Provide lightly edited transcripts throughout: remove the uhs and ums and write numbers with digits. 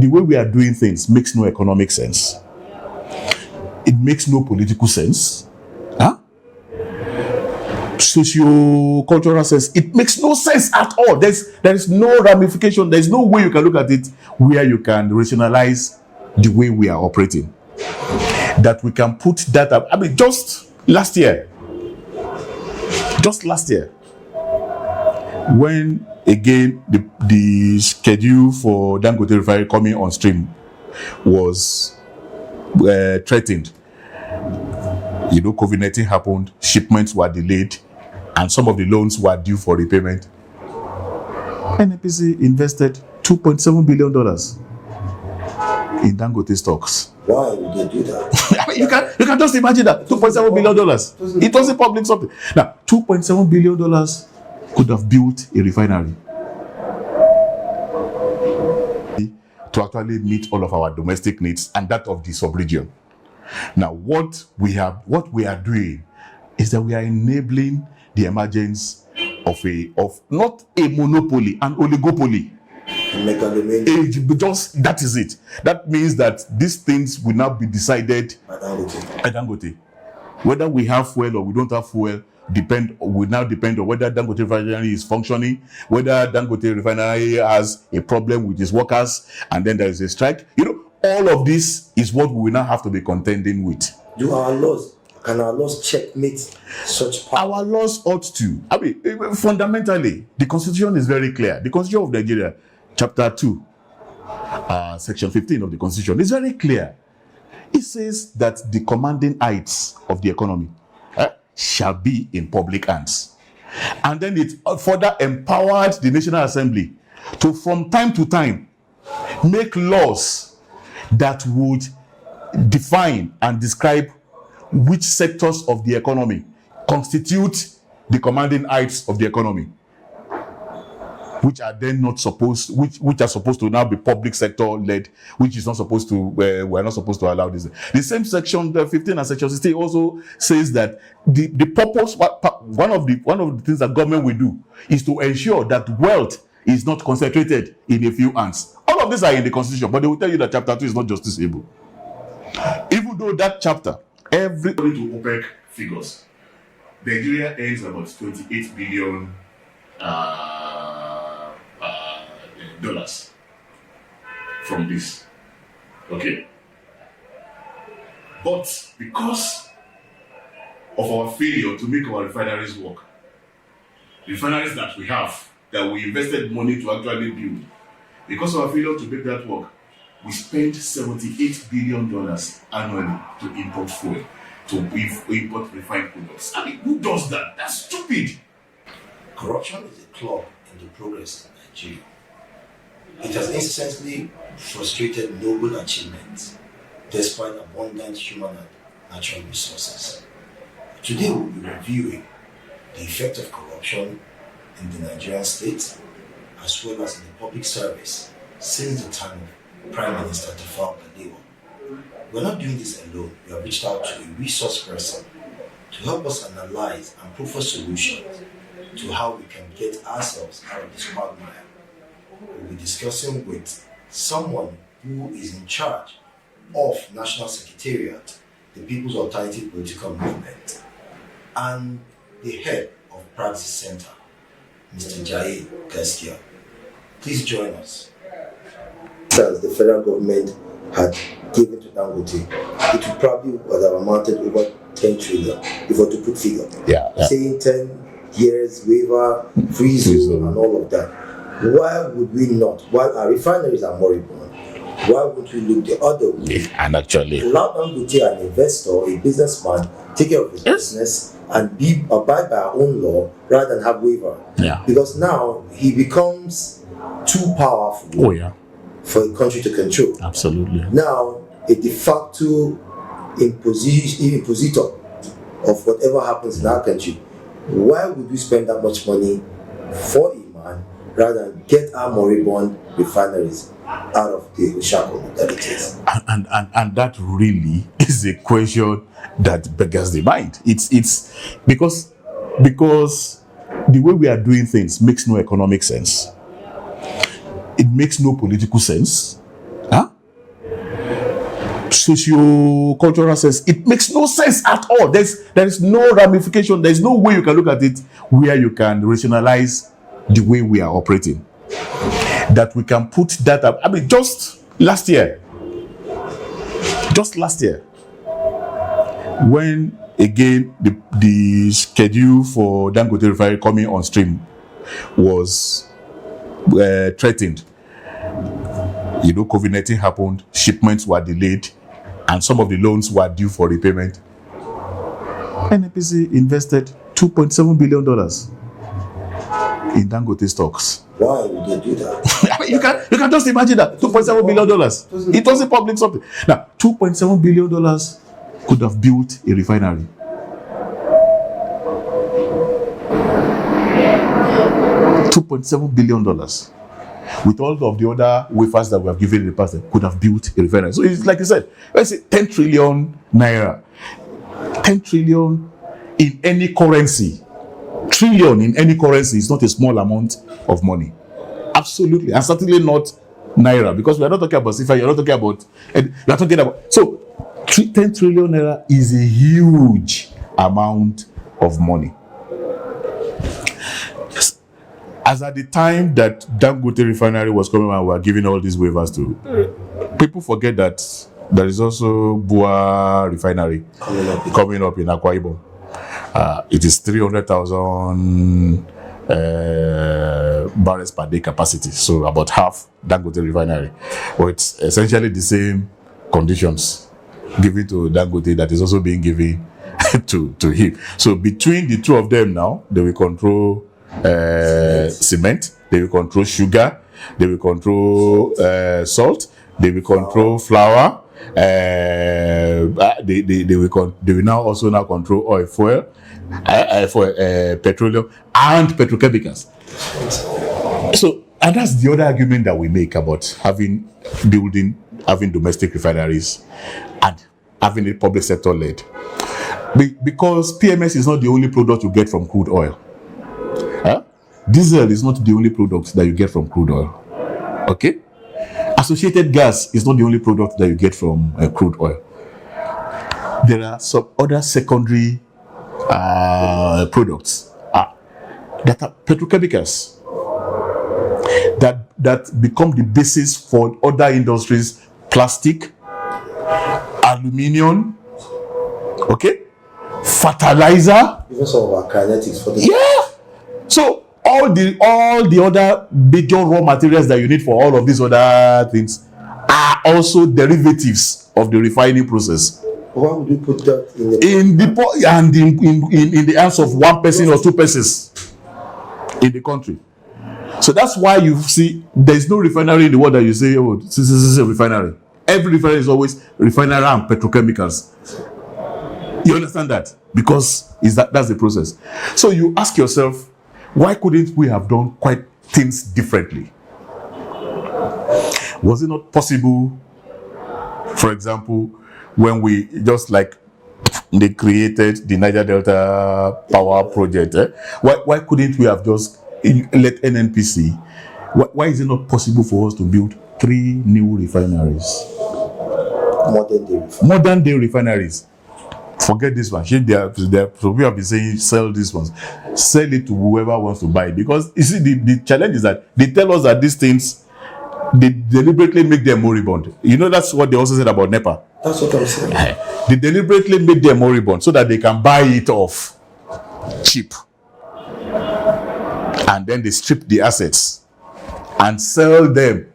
the way we are doing things makes no economic sense. It makes no political sense. Huh? Socio-cultural sense. It makes no sense at all. There is no ramification. There is no way you can look at it where you can rationalize the way we are operating. That we can put that up. I mean, just last year, when again the schedule for Dangote Refinery coming on stream was threatened. COVID-19 happened, shipments were delayed, and some of the loans were due for repayment. NNPC invested $2.7 billion in Dangote stocks. Why would they do that? I mean, you can just imagine that $2.7 billion. It wasn't public something. Now, $2.7 billion could have built a refinery to actually meet all of our domestic needs and that of the sub-region. Now, what we are doing is that we are enabling the emergence of not a monopoly, an oligopoly. Just that is it. That means that these things will now be decided by Dangote. Whether we have fuel or we don't have fuel will now depend on whether Dangote Refinery is functioning, whether Dangote Refinery has a problem with its workers, and then there is a strike. All of this is what we will now have to be contending with. Can our laws checkmate such power? Our laws ought to. I mean, fundamentally, the Constitution is very clear. The Constitution of Nigeria, Chapter 2, Section 15 of the Constitution is very clear. It says that the commanding heights of the economy shall be in public hands. And then it further empowered the National Assembly to, from time to time, make laws that would define and describe which sectors of the economy constitute the commanding heights of the economy, which are then not supposed, which are supposed to now be public sector led, which is not supposed to, we're not supposed to allow this. The same section 15 and section 16 also says that the purpose, one of the things that government will do is to ensure that wealth is not concentrated in a few hands. All of these are in the Constitution, but they will tell you that chapter 2 is not justiciable. Even though that chapter, according to OPEC figures, Nigeria earns about $28 billion dollars from this. Okay? But because of our failure to make our refineries work, refineries that we have, that we invested money to actually build, because of our failure to make that work, we spend $78 billion annually to import fuel, to import refined products. I mean, who does that? That's stupid. Corruption is a clog in the progress of Nigeria. It has incessantly frustrated noble achievements despite abundant human and natural resources. Today we'll be reviewing the effect of corruption in the Nigerian state as well as in the public service since the time of Prime Minister Tafawa Balewa. We're not doing this alone. We have reached out to a resource person to help us analyze and propose solutions to how we can get ourselves out of this quagmire. We'll be discussing with someone who is in charge of National Secretariat, the People's Alternative Political Movement, and the head of Practice Center, Mr. Jai Gaskia. Please join us. As the federal government had given to Dangote, it would probably have amounted over 10 trillion if we were to put figure. Saying 10 years waiver, free zone, and all of that. Why would we not? While our refineries are moribund, why wouldn't we look the other way? And actually allow Dangote, an investor, a businessman, take care of his business and abide by our own law rather than have waiver. Because now he becomes too powerful for a country to control. Absolutely. Now a de facto impositor of whatever happens in our country. Why would we spend that much money for a man rather than get our moribund refineries out of the shackle that it is? And that really is a question that beggars the mind. It's because the way we are doing things makes no economic sense. It makes no political sense. socio-cultural sense, it makes no sense at all. There is no ramification. There is no way you can look at it where you can rationalize the way we are operating. That we can put that up. I mean, just last year, when again the schedule for Dangote Refinery coming on stream was threatened. You know, COVID-19 happened, shipments were delayed, and some of the loans were due for repayment. NNPC invested $2.7 billion in Dangote stocks. Why would they do that? I mean, you can just imagine that $2.7 billion. It wasn't public something. Now, $2.7 billion could have built a refinery. $2.7 billion. With all of the other wafers that we have given in the past, could have built a refinery. So it's like you said, let's say 10 trillion naira. 10 trillion in any currency. Trillion in any currency is not a small amount of money. Absolutely. And certainly not naira. Because we are not talking about CFA, you're not talking about, we are talking about, so 10 trillion naira is a huge amount of money. As at the time that Dangote Refinery was coming and we were giving all these waivers to, people forget that there is also Bua Refinery coming up in Akwa Ibom. It is 300,000 barrels per day capacity, so about half Dangote Refinery. But it's essentially the same conditions given to Dangote that is also being given to him. So between the two of them now, they will control cement, they will control sugar, they will control salt, they will control flour, they will now also control oil, fuel, petroleum and petrochemicals. So, and that's the other argument that we make about having domestic refineries and having a public sector led. Because PMS is not the only product you get from crude oil. Diesel is not the only product that you get from crude oil. Okay? Associated gas is not the only product that you get from crude oil. There are some other secondary products that are petrochemicals that become the basis for other industries: plastic, aluminium, okay, fertilizer. Even some of our kinetics for the So all the other major raw materials that you need for all of these other things are also derivatives of the refining process. Why would you put that in the hands of one person or two persons in the country? So that's why you see there is no refinery in the world that you say, oh, this is a refinery. Every refinery is always refinery and petrochemicals. You understand that? Because that's the process. So you ask yourself, why couldn't we have done quite things differently? Was it not possible, for example, when we just like they created the Niger Delta Power Project? Why couldn't we have just let NNPC? Why is it not possible for us to build 3 new refineries? Modern day refineries. Forget this one. So we have been saying sell this one. Sell it to whoever wants to buy it. Because you see, the challenge is that they tell us that these things, they deliberately make them moribund. You know, that's what they also said about NEPA. That's what I'm saying. They deliberately make them moribund so that they can buy it off cheap. And then they strip the assets and sell them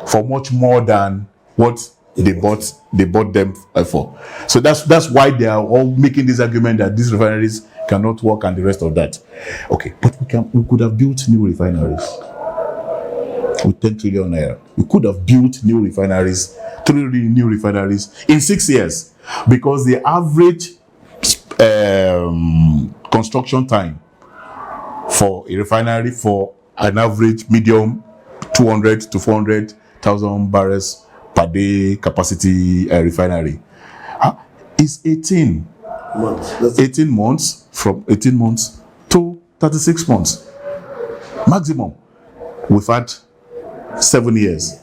for much more than what they bought them for. So that's why they are all making this argument that these refineries cannot work and the rest of that. Okay, but we could have built new refineries with 10 trillion naira. We could have built new refineries, 3 new refineries in 6 years, because the average construction time for a refinery for an average medium 200 to 400,000 barrels per day capacity refinery is 18 months. 18 months, from 18 months to 36 months maximum. We've had 7 years.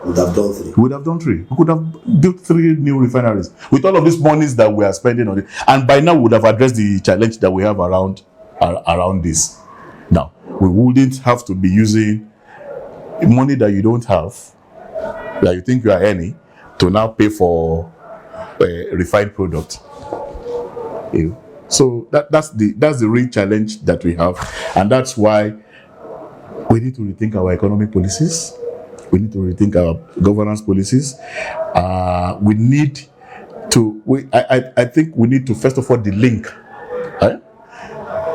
would have done 3. We would have done 3. We could have built 3 new refineries with all of these monies that we are spending on it. And by now, we would have addressed the challenge that we have around this. Now, we wouldn't have to be using money that you don't have, that you think you are earning, to now pay for a refined product. So that's the real challenge that we have, and that's why we need to rethink our economic policies. We need to rethink our governance policies. We need to. I think we need to first of all the link,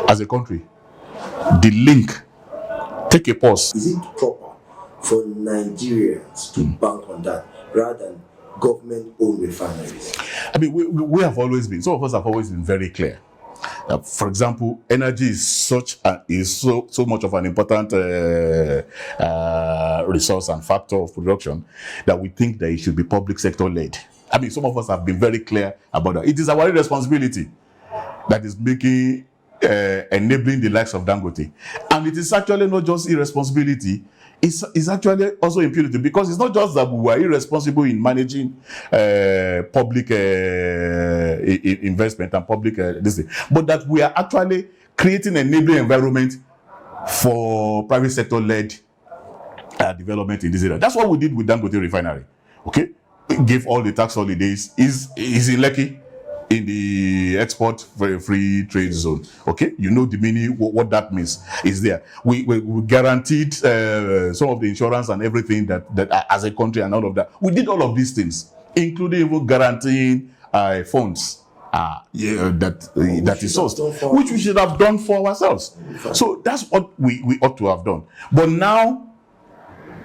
as a country. The link. Take a pause. Is it proper for Nigerians to bank on that rather than government-owned refineries? I mean, we have always been. Some of us have always been very clear. For example, energy is so much of an important resource and factor of production that we think that it should be public sector led. I mean, some of us have been very clear about that. It is our responsibility that is making enabling the likes of Dangote, and it is actually not just irresponsibility. It's actually also impunity, because it's not just that we were irresponsible in managing public investment and public this thing, but that we are actually creating an enabling environment for private sector led development in this area. That's what we did with Dangote Refinery. Okay, we gave all the tax holidays. Is in Lekki, in the export free trade zone. Okay, you know the meaning, what that means is there. We guaranteed some of the insurance and everything that as a country and all of that. We did all of these things, including even guaranteeing funds that is sourced, which we should have done for ourselves. So that's what we ought to have done. But now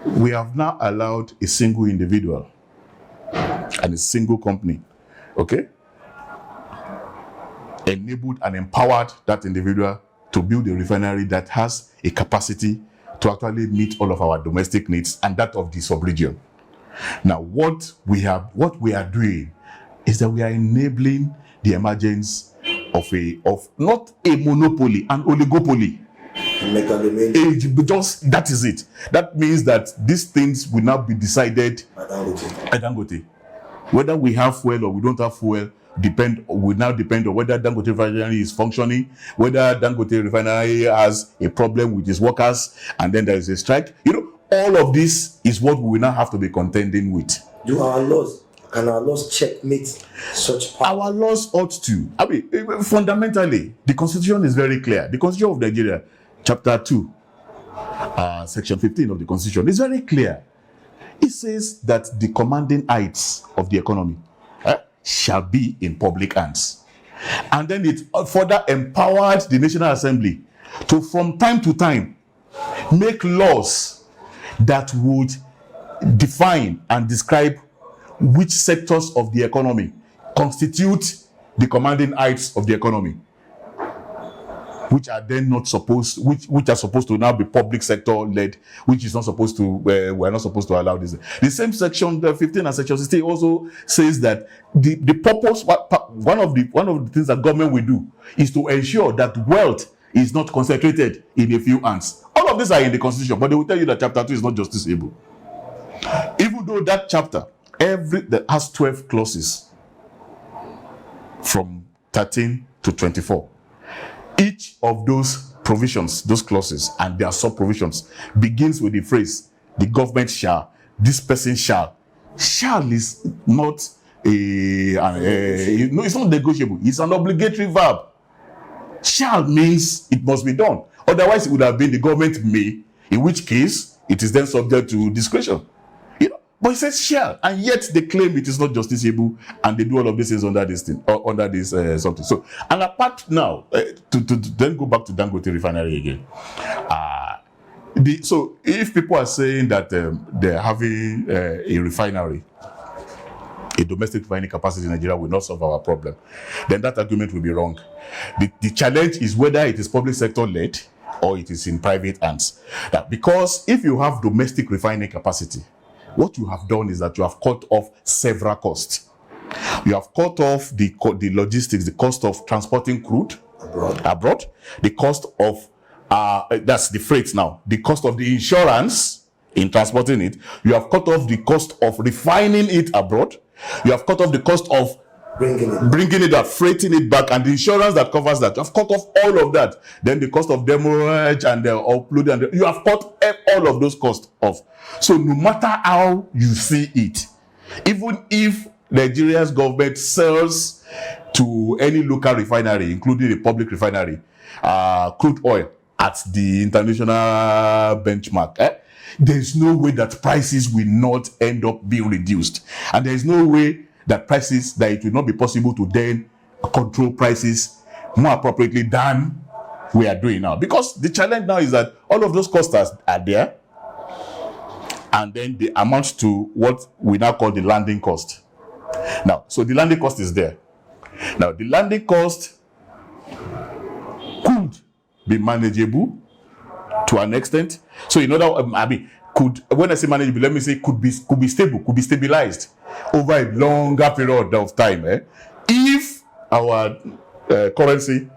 we have now allowed a single individual and a single company, okay, enabled and empowered that individual to build a refinery that has a capacity to actually meet all of our domestic needs and that of the sub-region. Now, what we are doing is that we are enabling the emergence of not a monopoly, an oligopoly. Just that is it. That means that these things will now be decided by Dangote. Whether we have fuel or we don't have fuel will now depend on whether Dangote Refinery is functioning, whether Dangote Refinery has a problem with its workers, and then there is a strike. All of this is what we will now have to be contending with. Can our laws checkmate such power? Our laws ought to. I mean, fundamentally, the Constitution is very clear. The Constitution of Nigeria, Chapter 2, Section 15 of the Constitution is very clear. It says that the commanding heights of the economy shall be in public hands. And then it further empowered the National Assembly to, from time to time, make laws that would define and describe which sectors of the economy constitute the commanding heights of the economy, which are then not supposed, which are supposed to now be public sector led, which is not supposed to, we're not supposed to allow this. The same section 15 and section 16 also says that the purpose, one of the things that government will do is to ensure that wealth is not concentrated in a few hands. All of these are in the Constitution, but they will tell you that chapter 2 is not justiciable. Even though that chapter, that has 12 clauses from 13 to 24. Each of those provisions, those clauses, and their sub-provisions begins with the phrase, the government shall, this person shall. Shall is not it's not negotiable. It's an obligatory verb. Shall means it must be done. Otherwise, it would have been the government may, in which case it is then subject to discretion. But it says shall, and yet they claim it is not justiciable, and they do all of these things under this thing, or under this something. So, and apart now, to then go back to Dangote Refinery again. So, if people are saying that they're having a refinery, a domestic refining capacity in Nigeria will not solve our problem, then that argument will be wrong. The challenge is whether it is public sector led or it is in private hands. Because if you have domestic refining capacity, what you have done is that you have cut off several costs. You have cut off the logistics, the cost of transporting crude abroad, the cost of that's the freight now, the cost of the insurance in transporting it. You have cut off the cost of refining it abroad. You have cut off the cost of bringing it up, freighting it back, and the insurance that covers that. You have cut off all of that. Then the cost of demurrage and the uploading, and you have cut all of those costs off. So no matter how you see it, even if Nigeria's government sells to any local refinery, including a public refinery, crude oil at the international benchmark, there is no way that prices will not end up being reduced. And there is no way that it will not be possible to then control prices more appropriately than we are doing now. Because the challenge now is that all of those costs are there, and then they amount to what we now call the landing cost. Now, so the landing cost is there. Now, the landing cost could be manageable to an extent. So, when I say manageable, let me say could be stable, could be stabilized over a longer period of time. If our currency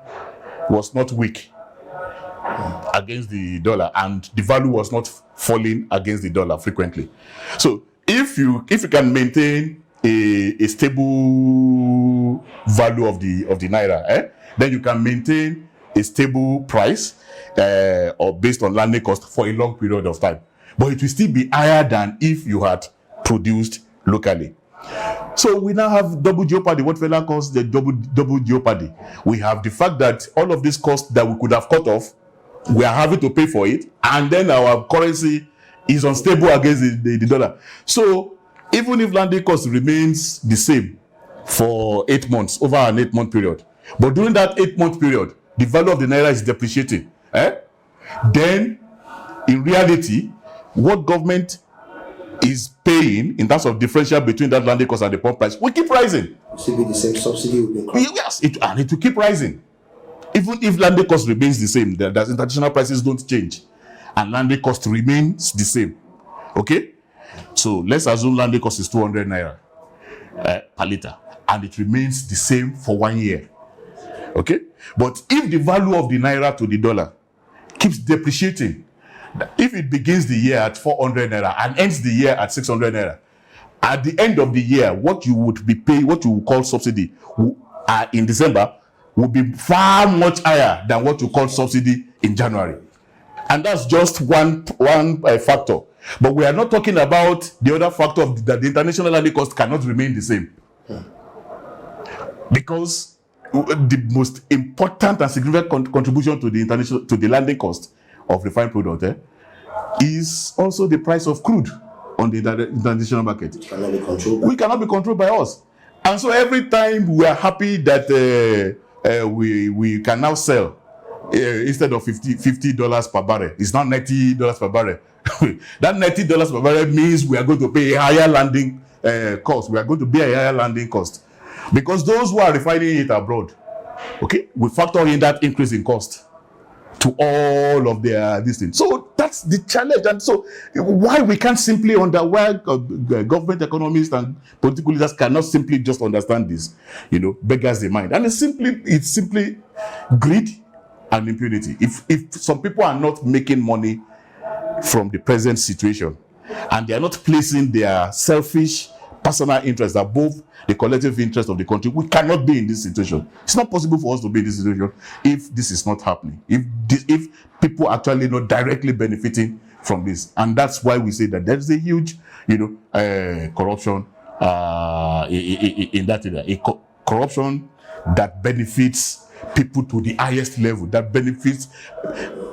was not weak against the dollar and the value was not falling against the dollar frequently. So, if you can maintain a stable value of the naira, then you can maintain a stable price or based on landing cost for a long period of time. But it will still be higher than if you had produced locally. So we now have double jeopardy. What Fela calls the double jeopardy. We have the fact that all of these costs that we could have cut off, we are having to pay for it, and then our currency is unstable against the dollar. So even if landing cost remains the same for 8 months, over an 8-month period, but during that 8-month period, the value of the naira is depreciating, then in reality, what government is paying in terms of differential between that landing cost and the pump price will keep rising. It should be the same subsidy will be increased. Yes, it will keep rising. Even if landing cost remains the same, the international prices don't change, and landing cost remains the same. Okay? So let's assume landing cost is 200 naira per liter, and it remains the same for 1 year. Okay? But if the value of the naira to the dollar keeps depreciating, if it begins the year at 400 naira and ends the year at 600 naira, at the end of the year, what you would be paying, what you would call subsidy in December, will be far much higher than what you call subsidy in January. And that's just one factor. But we are not talking about the other factor of that the international landing cost cannot remain the same. Because the most important and significant contribution to the landing cost of refined product is also the price of crude on the international market. It cannot be controlled by. We cannot be controlled by us. And so every time we are happy that we can now sell instead of $50 per barrel, it's now $90 per barrel. That $90 per barrel means we are going to pay a higher landing cost. We are going to bear a higher landing cost. Because those who are refining it abroad, okay, we factor in that increase in cost to all of their this thing. So that's the challenge. And so why we can't simply government economists and political leaders cannot simply just understand this, beggars the mind. And it's simply greed and impunity. If some people are not making money from the present situation and they are not placing their selfish personal interests above the collective interest of the country, we cannot be in this situation. It's not possible for us to be in this situation if this is not happening. If people actually not directly benefiting from this, and that's why we say that there is a huge, corruption in that area. Corruption that benefits people to the highest level, that benefits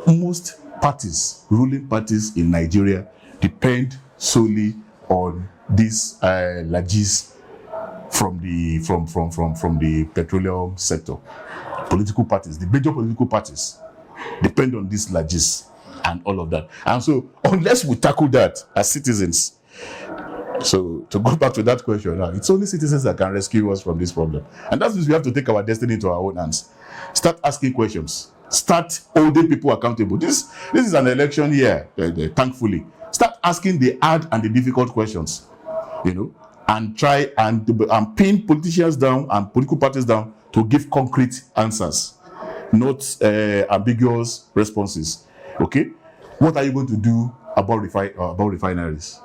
most parties, ruling parties in Nigeria, depend solely on these largesse from the petroleum sector. Political parties, the major political parties, depend on these largesse and all of that. And so, unless we tackle that as citizens, so to go back to that question now, it's only citizens that can rescue us from this problem. And that means we have to take our destiny into our own hands. Start asking questions. Start holding people accountable. This is an election year, thankfully. Start asking the hard and the difficult questions, and try and pin politicians down and political parties down to give concrete answers, not ambiguous responses. Okay? What are you going to do about refineries?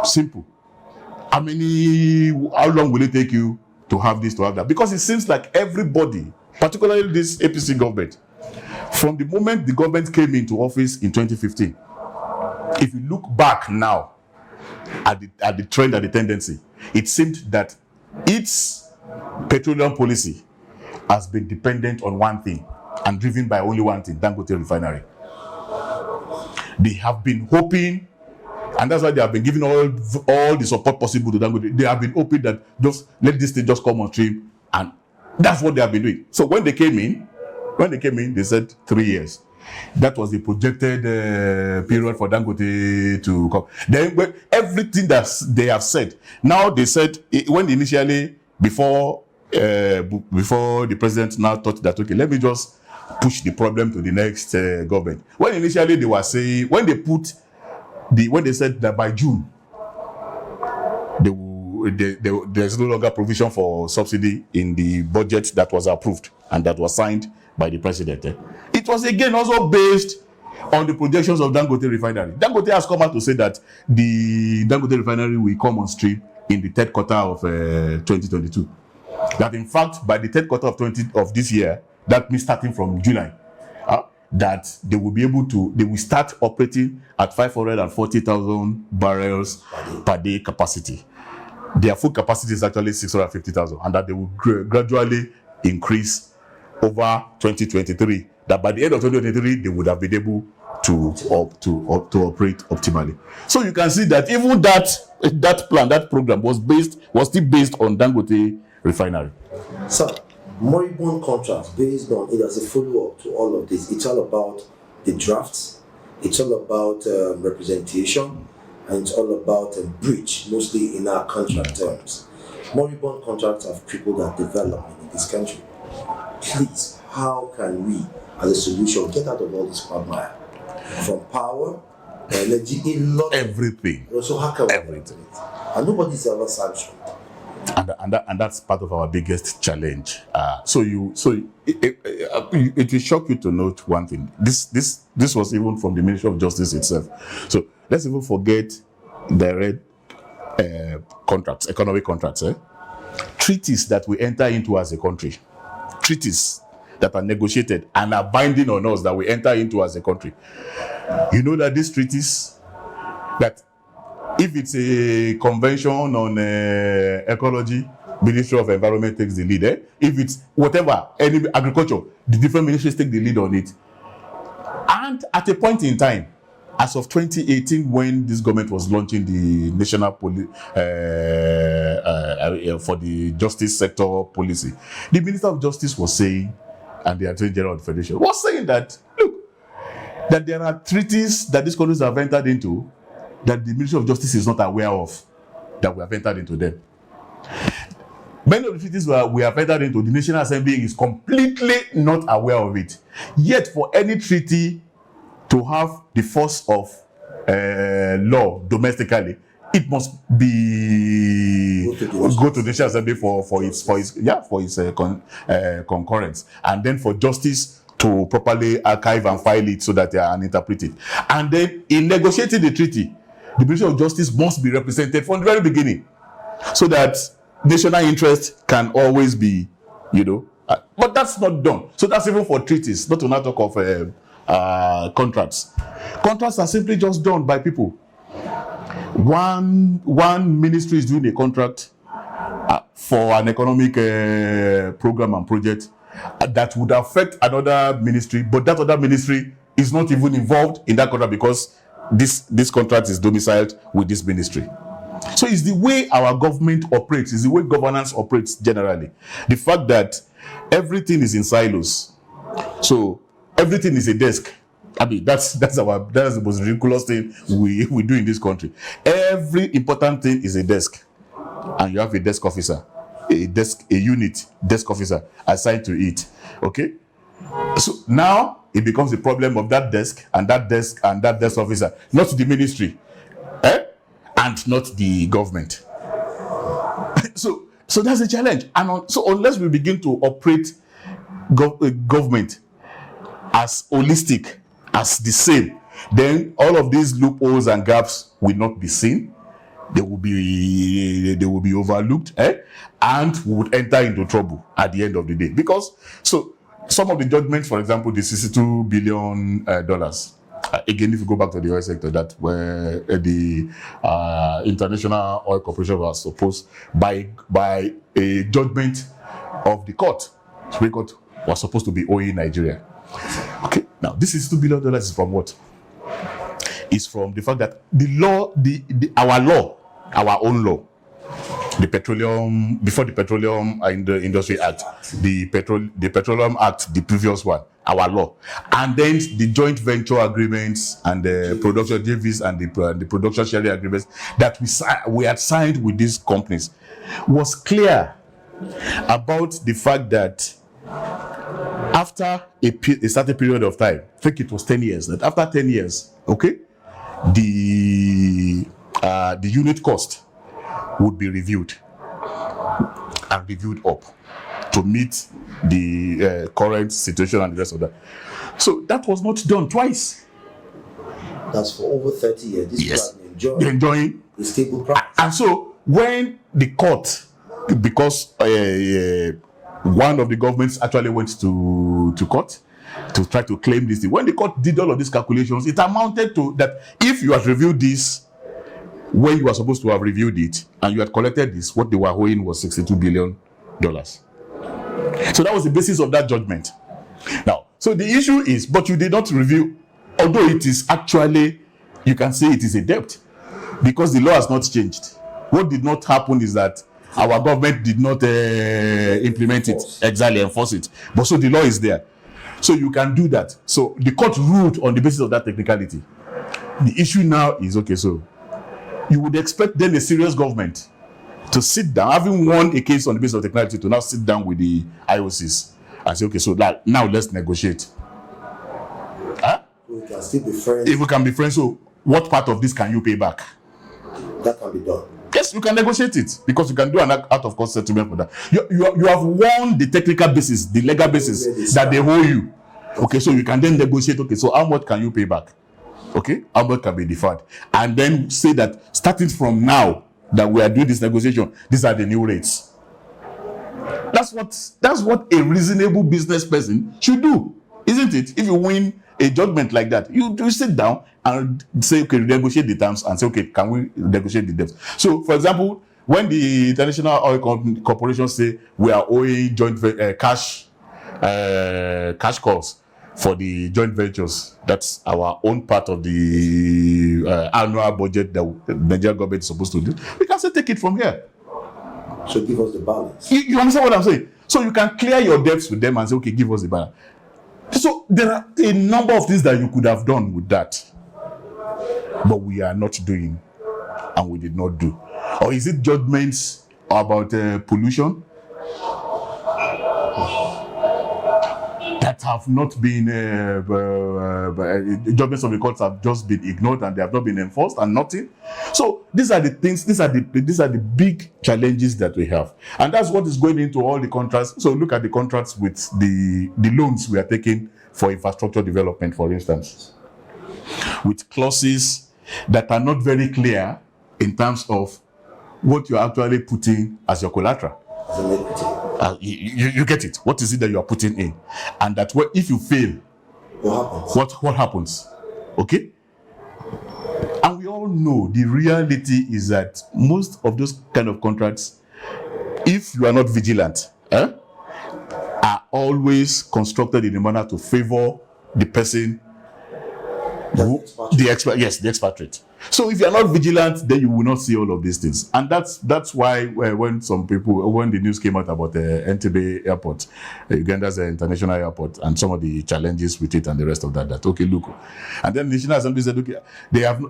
Simple. How long will it take you to have this, to have that? Because it seems like everybody, particularly this APC government, from the moment the government came into office in 2015, if you look back now at the trend and the tendency, it seemed that its petroleum policy has been dependent on one thing and driven by only one thing, Dangote Refinery. They have been hoping, and that's why they have been giving all the support possible to Dangote. They have been hoping that just let this thing just come on stream, and that's what they have been doing. So when they came in, they said 3 years. That was the projected period for Dangote to come. Then everything that they have said, now they said when initially before the president now thought that, okay, let me just push the problem to the next government. When initially they were saying, when they said that by June there's no longer provision for subsidy in the budget that was approved and that was signed by the president. It was again also based on the projections of Dangote Refinery. Dangote has come out to say that the Dangote Refinery will come on stream in the third quarter of 2022. That in fact, by the third quarter of this year, that means starting from July, that they will start operating at 540,000 barrels per day capacity. Their full capacity is actually 650,000, and that they will gradually increase over 2023. That by the end of 2023, they would have been able to operate optimally. So you can see that even that plan, that program was still based on Dangote Refinery. So, moribund contracts based on it as a follow-up to all of this. It's all about the drafts. It's all about representation, and it's all about breach, mostly in our contract terms. Moribund contracts have crippled our development in this country. Please, how can we, as a solution, get out of all this quagmire? From power, energy, everything. So how can we? Everything. And nobody's ever sanctioned. And that's part of our biggest challenge. It will shock you to note one thing. This was even from the Ministry of Justice itself. So let's even forget direct contracts, economic contracts, treaties that we enter into as a country, treaties that are negotiated and are binding on us that we enter into as a country. You know that these treaties, that if it's a convention on ecology, Ministry of Environment takes the lead. If it's whatever, any agriculture, the different ministries take the lead on it. And at a point in time, as of 2018, when this government was launching the national for the justice sector policy, the Minister of Justice was saying, and the Attorney General of the Federation was saying that, look, that there are treaties that these countries have entered into that the Ministry of Justice is not aware of, that we have entered into them. Many of the treaties we have entered into, the National Assembly is completely not aware of it. Yet, for any treaty to have the force of law domestically, it must be go to the National Assembly for its concurrence, and then for justice to properly archive and file it so that they are interpreted. And then in negotiating the treaty, the Ministry of Justice must be represented from the very beginning, so that national interest can always be, but that's not done. So that's even for treaties, not to not talk of contracts. Contracts are simply just done by people. One ministry is doing a contract for an economic program and project that would affect another ministry, but that other ministry is not even involved in that contract because this contract is domiciled with this ministry. So it's the way our government operates, it's the way governance operates generally. The fact that everything is in silos. So everything is a desk. I mean, that's the most ridiculous thing we do in this country. Every important thing is a desk. And you have a desk officer, a unit desk officer assigned to it. Okay? So now it becomes a problem of that desk and that desk officer, not the ministry, and not the government. So that's a challenge. And so unless we begin to operate government as holistic, as the same, then all of these loopholes and gaps will not be seen. They will be overlooked, and would enter into trouble at the end of the day. Because so some of the judgments, for example, the $62 billion again, if you go back to the oil sector, that where the International Oil Corporation was supposed by a judgment of the court, Supreme Court, was supposed to be owing Nigeria. Okay, now this $62 billion is from what? Is from the fact that the law, our own law, the petroleum, before the Petroleum Industry Act, the Petroleum Act, the previous one, our law, and then the joint venture agreements and the production JVs and the production sharing agreements that we had signed with these companies was clear about the fact that after a certain period of time, I think it was 10 years, that after 10 years, okay, the unit cost would be reviewed and reviewed up to meet the current situation and the rest of that. So that was not done twice. That's for over 30 years. This Yes, people they're enjoying a stable price. And so when the court, because one of the governments actually went to court to try to claim this thing, when the court did all of these calculations, it amounted to that if you had reviewed this when you were supposed to have reviewed it and you had collected this, what they were owing was $62 billion. So that was the basis of that judgment. Now, so the issue is, but you did not review, although it is actually, you can say it is a debt, because the law has not changed. What did not happen is that our government did not implement it, exactly enforce it. But so the law is there. So you can do that. So the court ruled on the basis of that technicality. The issue now is, okay, so you would expect then a serious government to sit down, having won a case on the basis of technicality, to now sit down with the IOCs and say, okay, so now let's negotiate. Huh? We can still be friends. If we can be friends, so what part of this can you pay back? That can be done. Yes, you can negotiate it, because you can do an out of court settlement for that. You have won the technical basis, the legal basis that they owe you. Okay, so you can then negotiate, okay, so how much can you pay back? Okay, how much can be deferred? And then say that starting from now that we are doing this negotiation, these are the new rates. That's what a reasonable business person should do, isn't it? If you win a judgment like that, you sit down and say, okay, negotiate the terms and say, okay, can we negotiate the debts? So, for example, when the International Oil Corporation say we are owing joint cash calls for the joint ventures, that's our own part of the annual budget that the Nigerian government is supposed to do, we can say take it from here. So give us the balance. You understand what I'm saying? So you can clear your debts with them and say, okay, give us the balance. So there are a number of things that you could have done with that, but we are not doing, and we did not do. Or is it judgments about pollution that have not been judgments of the courts have just been ignored and they have not been enforced and nothing? So these are the things, these are the big challenges that we have, and that's what is going into all the contracts. So look at the contracts with the loans we are taking for infrastructure development, for instance, with clauses that are not very clear in terms of what you're actually putting as your collateral. You get it. What is it that you are putting in? And that if you fail, what happens? Okay? And we all know the reality is that most of those kind of contracts, if you are not vigilant, are always constructed in a manner to favor the person, the expatriate. So if you are not vigilant, then you will not see all of these things. And that's why when the news came out about the Entebbe airport, Uganda's international airport, and some of the challenges with it and the rest of that, okay, look. And then the National Assembly said, okay, they had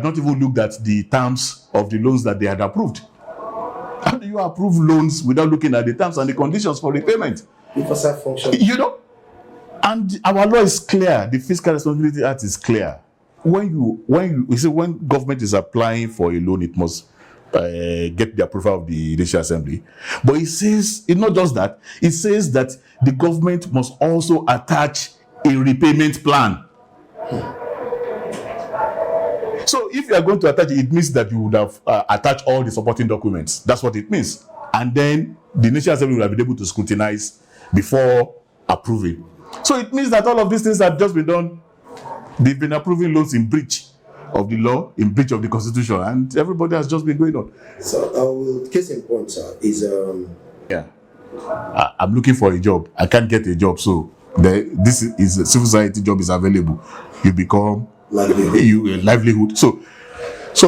not even looked at the terms of the loans that they had approved. How do you approve loans without looking at the terms and the conditions for repayment? Because that function. And our law is clear. The Fiscal Responsibility Act is clear. When government is applying for a loan, it must get the approval of the National Assembly. But it says, it's not just that. It says that the government must also attach a repayment plan. if you are going to attach it, it means that you would have attached all the supporting documents. That's what it means. And then the National Assembly will have been able to scrutinize before approving. So it means that all of these things have just been done. They've been approving loans in breach of the law, in breach of the Constitution, and everybody has just been going on. So, case in point, sir, is yeah, I'm looking for a job. I can't get a job, so this is a civil society job is available. You become livelihood. So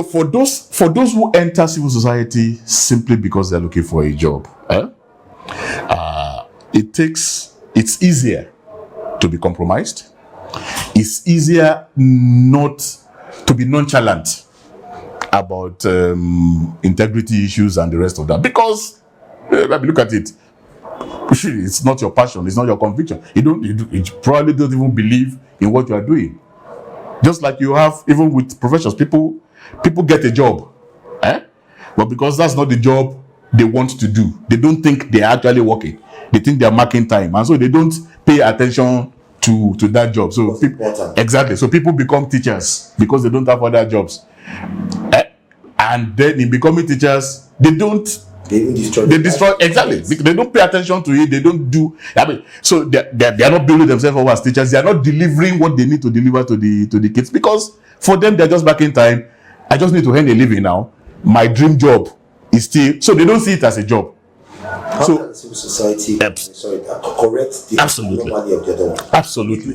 for those who enter civil society simply because they're looking for a job, it's easier to be compromised. It's easier not to be nonchalant about integrity issues and the rest of that, because look at it. It's not your passion. It's not your conviction. You probably don't even believe in what you are doing. Just like you have, even with professions, people get a job, but because that's not the job they want to do, they don't think they're actually working. They think they're marking time, and so they don't pay attention to that job. So exactly. So people become teachers because they don't have other jobs, and then in becoming teachers, they destroy exactly. They don't pay attention to it. They don't do. So they are not building themselves up as teachers. They are not delivering what they need to deliver to the kids, because for them they're just back in time. I just need to earn a living now. My dream job is still. So they don't see it as a job. How can civil society correct the anomaly of the other one? Absolutely.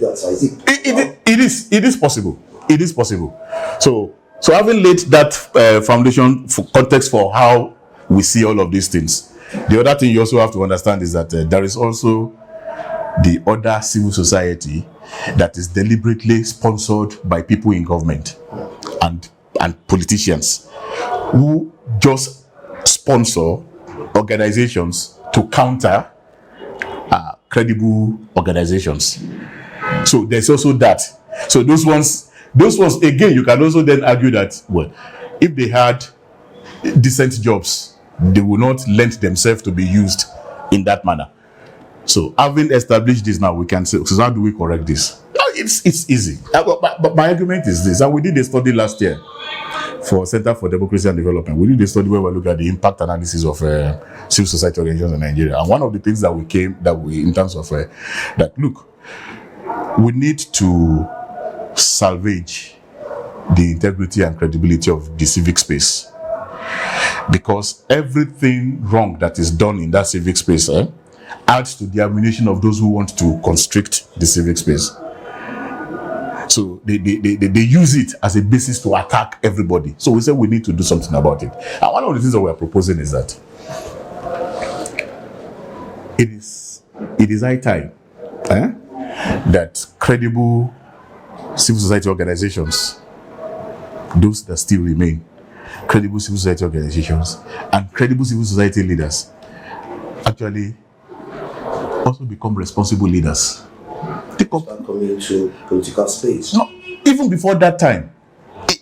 It is possible. It is possible. So having laid that foundation for context for how we see all of these things, the other thing you also have to understand is that there is also the other civil society that is deliberately sponsored by people in government and politicians who just sponsor organizations to counter credible organizations. So there's also that. So those ones again, you can also then argue that, well, if they had decent jobs, they will not lend themselves to be used in that manner. So having established this now, we can say, so how do we correct this? It's easy. But my argument is this, and we did a study last year for Center for Democracy and Development. We did a study where we look at the impact analysis of civil society organizations in Nigeria. And one of the things that in terms of that, look, we need to salvage the integrity and credibility of the civic space, because everything wrong that is done in that civic space adds to the ammunition of those who want to constrict the civic space. So they use it as a basis to attack everybody. So we said we need to do something about it. And one of the things that we are proposing is that it is high time that credible civil society organizations, those that still remain, credible civil society organizations and credible civil society leaders actually also become responsible leaders. Start coming into political space. No, even before that time,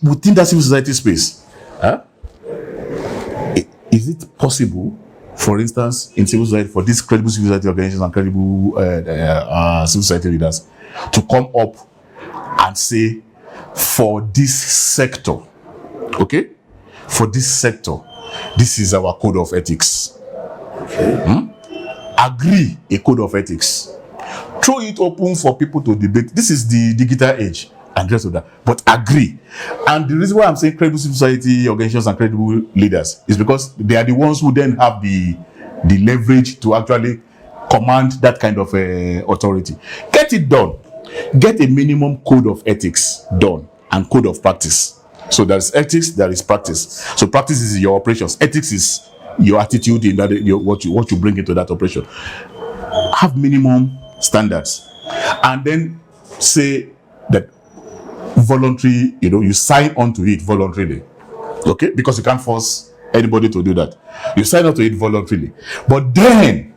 within that civil society space, is it possible, for instance, in civil society, for these credible civil society organizations and credible civil society leaders to come up and say, for this sector, okay, for this sector, this is our code of ethics. Okay. Agree a code of ethics. Throw it open for people to debate. This is the digital age and the rest of that. But agree. And the reason why I'm saying credible civil society organizations and credible leaders is because they are the ones who then have the leverage to actually command that kind of authority. Get it done. Get a minimum code of ethics done and code of practice. So there is ethics, there is practice. So practice is your operations. Ethics is your attitude in that, what you bring into that operation. Have minimum standards, and then say that voluntary, you sign on to it voluntarily, okay, because you can't force anybody to do that. You sign on to it voluntarily. But then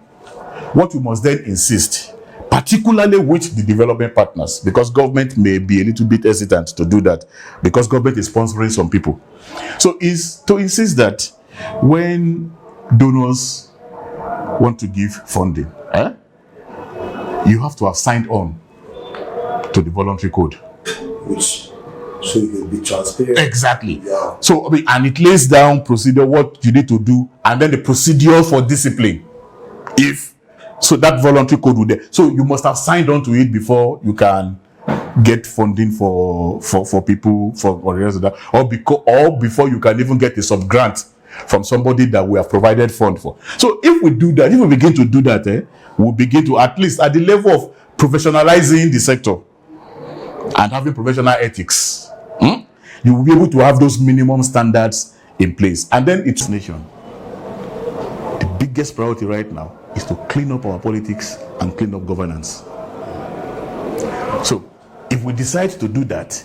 what you must then insist, particularly with the development partners, because government may be a little bit hesitant to do that because government is sponsoring some people, so is to insist that when donors want to give funding, you have to have signed on to the voluntary code. Which So you can be transparent. Exactly. Yeah. So, I mean, and it lays down procedure, what you need to do, and then the procedure for discipline. So that voluntary code will there. So you must have signed on to it before you can get funding for people or the rest of that, or before you can even get a sub grant from somebody that we have provided fund for. So if we do that, if we begin to do that, we'll begin to, at least at the level of professionalizing the sector and having professional ethics, you will be able to have those minimum standards in place. And then it's nation. The biggest priority right now is to clean up our politics and clean up governance. So if we decide to do that,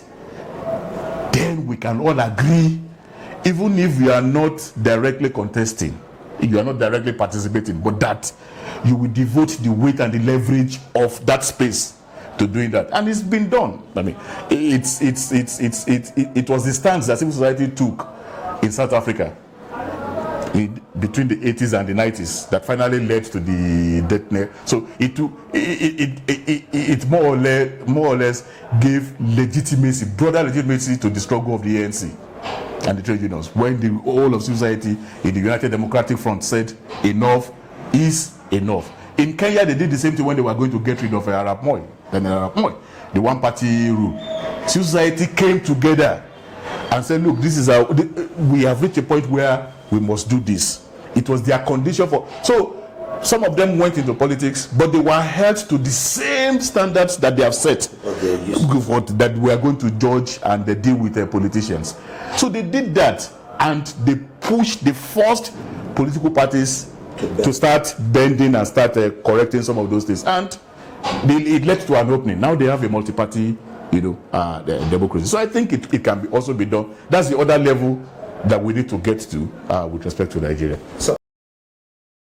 then we can all agree, even if we are not directly contesting, if you are not directly participating, but that you will devote the weight and the leverage of that space to doing that. And it's been done. I mean, it was the stance that civil society took in South Africa between the 80s and the 90s that finally led to the death knell. So it more or less gave legitimacy, broader legitimacy to the struggle of the ANC and the trade unions, when the whole of society in the United Democratic Front said enough is enough. In Kenya, they did the same thing when they were going to get rid of Arap Moi, the one-party rule. Civil society came together and said, look, this is we have reached a point where we must do this. It was their condition for. So some of them went into politics, but they were held to the same standards that they have set, that we are going to judge and they deal with politicians. So they did that, and they forced political parties to start bending and start correcting some of those things, and it led to an opening. Now they have a multi-party, democracy. So I think it can also be done. That's the other level that we need to get to with respect to Nigeria. So